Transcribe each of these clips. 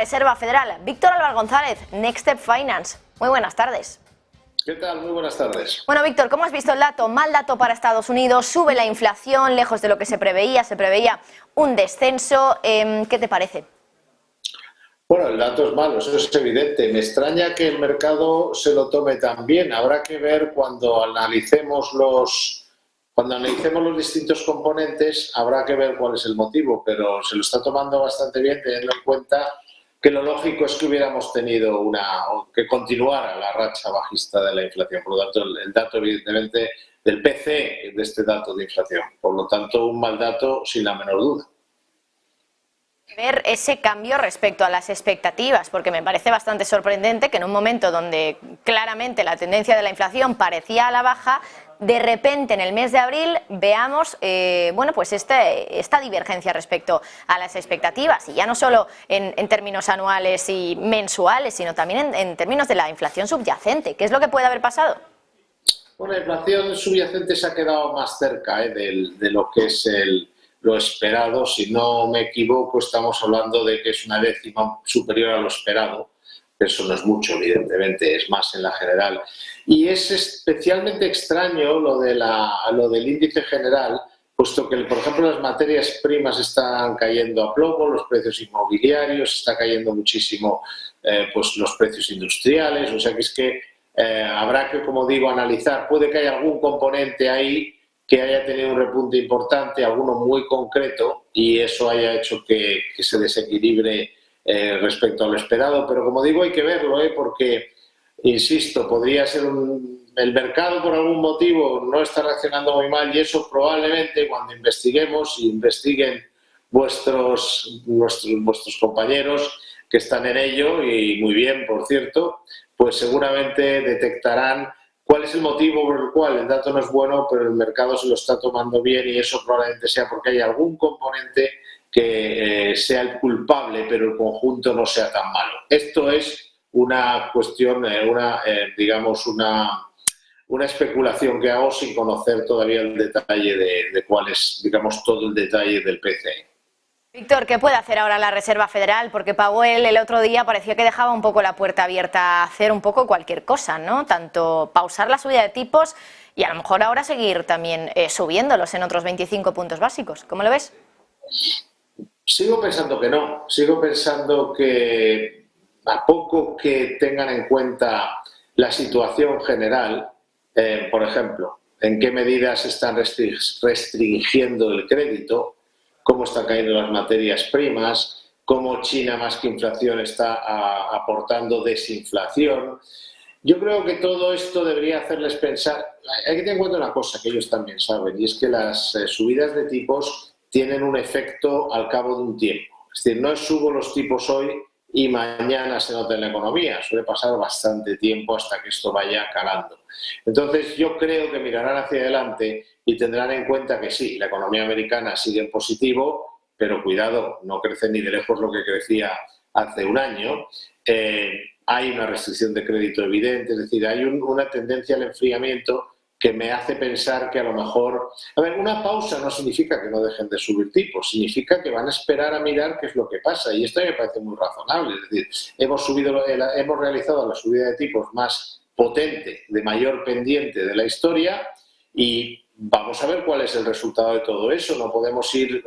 Reserva Federal. Víctor Álvarez González, Next Step Finance. Muy buenas tardes. ¿Qué tal? Muy buenas tardes. Bueno, Víctor, ¿cómo has visto el dato? Mal dato para Estados Unidos, sube la inflación, lejos de lo que se preveía un descenso. ¿Qué te parece? Bueno, el dato es malo, eso es evidente. Me extraña que el mercado se lo tome tan bien. Habrá que ver cuando analicemos los distintos componentes, habrá que ver cuál es el motivo, pero se lo está tomando bastante bien, teniendo en cuenta que lo lógico es que hubiéramos tenido que continuara la racha bajista de la inflación. Por lo tanto, el dato evidentemente del PCE de este dato de inflación. Por lo tanto, un mal dato sin la menor duda. Ver ese cambio respecto a las expectativas, porque me parece bastante sorprendente que en un momento donde claramente la tendencia de la inflación parecía a la baja, de repente en el mes de abril veamos esta divergencia respecto a las expectativas, y ya no solo en términos anuales y mensuales, sino también en términos de la inflación subyacente. ¿Qué es lo que puede haber pasado? Bueno, la inflación subyacente se ha quedado más cerca de lo que es lo esperado. Si no me equivoco, estamos hablando de que es una décima superior a lo esperado. Eso no es mucho, evidentemente, es más en la general. Y es especialmente extraño lo del índice general, puesto que, por ejemplo, las materias primas están cayendo a plomo, los precios inmobiliarios, está cayendo muchísimo los precios industriales. O sea que es que habrá que, como digo, analizar. Puede que haya algún componente ahí que haya tenido un repunte importante, alguno muy concreto, y eso haya hecho que se desequilibre respecto a lo esperado. Pero como digo, hay que verlo, porque, insisto, podría ser el mercado por algún motivo no está reaccionando muy mal, y eso probablemente cuando investiguen vuestros compañeros que están en ello, y muy bien, por cierto, pues seguramente detectarán cuál es el motivo por el cual el dato no es bueno, pero el mercado se lo está tomando bien, y eso probablemente sea porque hay algún componente que sea el culpable, pero el conjunto no sea tan malo. Esto es una cuestión, una especulación que hago sin conocer todavía el detalle de cuál es, todo el detalle del PCE. Víctor, ¿qué puede hacer ahora la Reserva Federal? Porque Powell el otro día parecía que dejaba un poco la puerta abierta a hacer un poco cualquier cosa, ¿no? Tanto pausar la subida de tipos y a lo mejor ahora seguir también subiéndolos en otros 25 puntos básicos. ¿Cómo lo ves? Sigo pensando que no. Sigo pensando que a poco que tengan en cuenta la situación general, por ejemplo, en qué medidas están restringiendo el crédito, cómo están cayendo las materias primas, cómo China más que inflación está aportando desinflación. Yo creo que todo esto debería hacerles pensar. Hay que tener en cuenta una cosa que ellos también saben, y es que las subidas de tipos tienen un efecto al cabo de un tiempo. Es decir, no subo los tipos hoy y mañana se nota en la economía. Suele pasar bastante tiempo hasta que esto vaya calando. Entonces, yo creo que mirarán hacia adelante y tendrán en cuenta que sí, la economía americana sigue en positivo, pero cuidado, no crece ni de lejos lo que crecía hace un año. Hay una restricción de crédito evidente, es decir, hay una tendencia al enfriamiento que me hace pensar que a lo mejor... A ver, una pausa no significa que no dejen de subir tipos, significa que van a esperar a mirar qué es lo que pasa, y esto me parece muy razonable. Es decir, hemos realizado la subida de tipos más potente, de mayor pendiente de la historia, y vamos a ver cuál es el resultado de todo eso. No podemos subir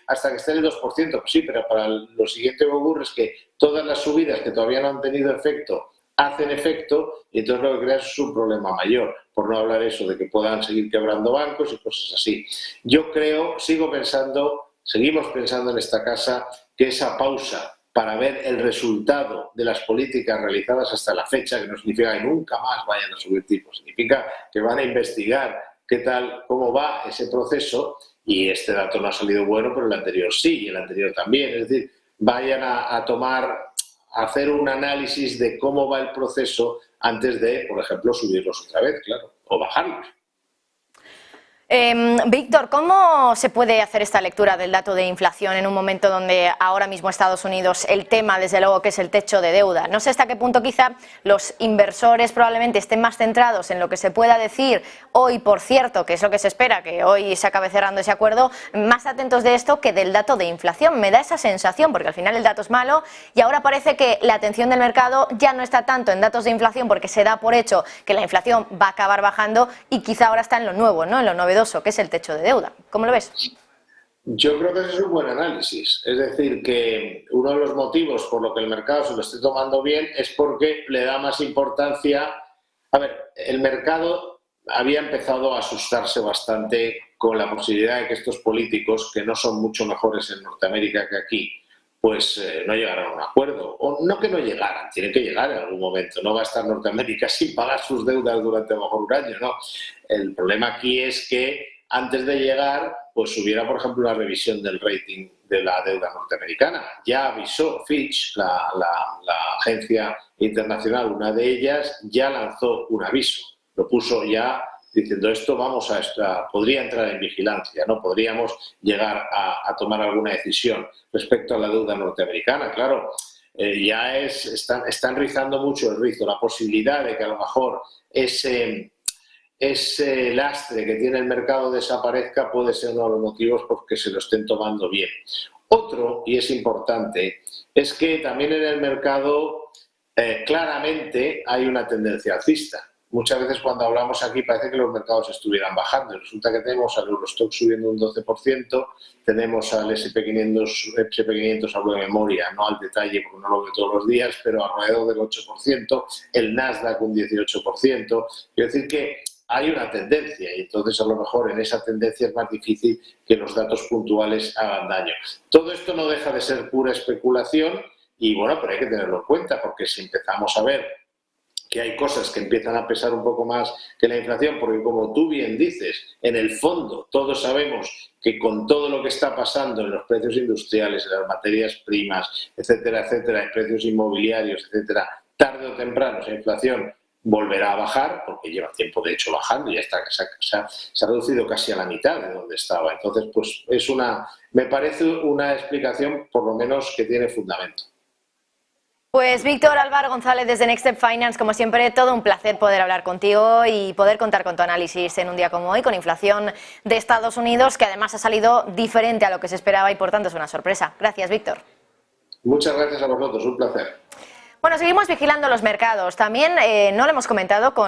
hasta que esté en el 2%. Pues sí, pero para lo siguiente que ocurre es que todas las subidas que todavía no han tenido efecto hacen efecto, y entonces lo que crea es un problema mayor, por no hablar eso de que puedan seguir quebrando bancos y cosas así. Yo creo, seguimos pensando en esta casa que esa pausa para ver el resultado de las políticas realizadas hasta la fecha, que no significa que nunca más vayan a subir tipos, significa que van a investigar cómo va ese proceso, y este dato no ha salido bueno, pero el anterior sí, y el anterior también. Es decir, vayan a hacer un análisis de cómo va el proceso antes de, por ejemplo, subirlos otra vez, claro, o bajarlos. Víctor, ¿cómo se puede hacer esta lectura del dato de inflación en un momento donde ahora mismo Estados Unidos el tema, desde luego, que es el techo de deuda? No sé hasta qué punto quizá los inversores probablemente estén más centrados en lo que se pueda decir hoy, por cierto, que es lo que se espera, que hoy se acabe cerrando ese acuerdo, más atentos de esto que del dato de inflación. Me da esa sensación, porque al final el dato es malo y ahora parece que la atención del mercado ya no está tanto en datos de inflación porque se da por hecho que la inflación va a acabar bajando y quizá ahora está en lo nuevo, ¿no? En lo novedoso, que es el techo de deuda. ¿Cómo lo ves? Yo creo que ese es un buen análisis. Es decir, que uno de los motivos por lo que el mercado se lo esté tomando bien es porque le da más importancia. A ver, el mercado había empezado a asustarse bastante con la posibilidad de que estos políticos, que no son mucho mejores en Norteamérica que aquí, pues no llegaran a un acuerdo. O no que no llegaran, tienen que llegar en algún momento. No va a estar Norteamérica sin pagar sus deudas durante a lo mejor un año, ¿no? El problema aquí es que antes de llegar, pues hubiera, por ejemplo, una revisión del rating de la deuda norteamericana. Ya avisó Fitch, la agencia internacional, una de ellas, ya lanzó un aviso. Lo puso ya diciendo esto podría entrar en vigilancia, ¿no? Podríamos llegar a tomar alguna decisión respecto a la deuda norteamericana. Claro, están rizando mucho el rizo. La posibilidad de que a lo mejor ese lastre que tiene el mercado desaparezca puede ser uno de los motivos por que se lo estén tomando bien. Otro, y es importante, es que también en el mercado claramente hay una tendencia alcista. Muchas veces cuando hablamos aquí parece que los mercados estuvieran bajando. Resulta que tenemos al Eurostoxx subiendo un 12%, tenemos al SP500 hablo de memoria, no al detalle porque no lo veo todos los días, pero alrededor del 8%, el Nasdaq un 18%. Quiero decir que hay una tendencia y entonces a lo mejor en esa tendencia es más difícil que los datos puntuales hagan daño. Todo esto no deja de ser pura especulación y bueno, pero hay que tenerlo en cuenta porque si empezamos a ver que hay cosas que empiezan a pesar un poco más que la inflación, porque como tú bien dices, en el fondo todos sabemos que con todo lo que está pasando en los precios industriales, en las materias primas, etcétera, etcétera, en precios inmobiliarios, etcétera, tarde o temprano esa inflación volverá a bajar, porque lleva tiempo de hecho bajando y ya está, se ha reducido casi a la mitad de donde estaba. Entonces, pues me parece una explicación por lo menos que tiene fundamento. Pues Víctor Álvaro González desde Next Step Finance, como siempre, todo un placer poder hablar contigo y poder contar con tu análisis en un día como hoy, con inflación de Estados Unidos, que además ha salido diferente a lo que se esperaba y por tanto es una sorpresa. Gracias, Víctor. Muchas gracias a vosotros, un placer. Bueno, seguimos vigilando los mercados. También no lo hemos comentado con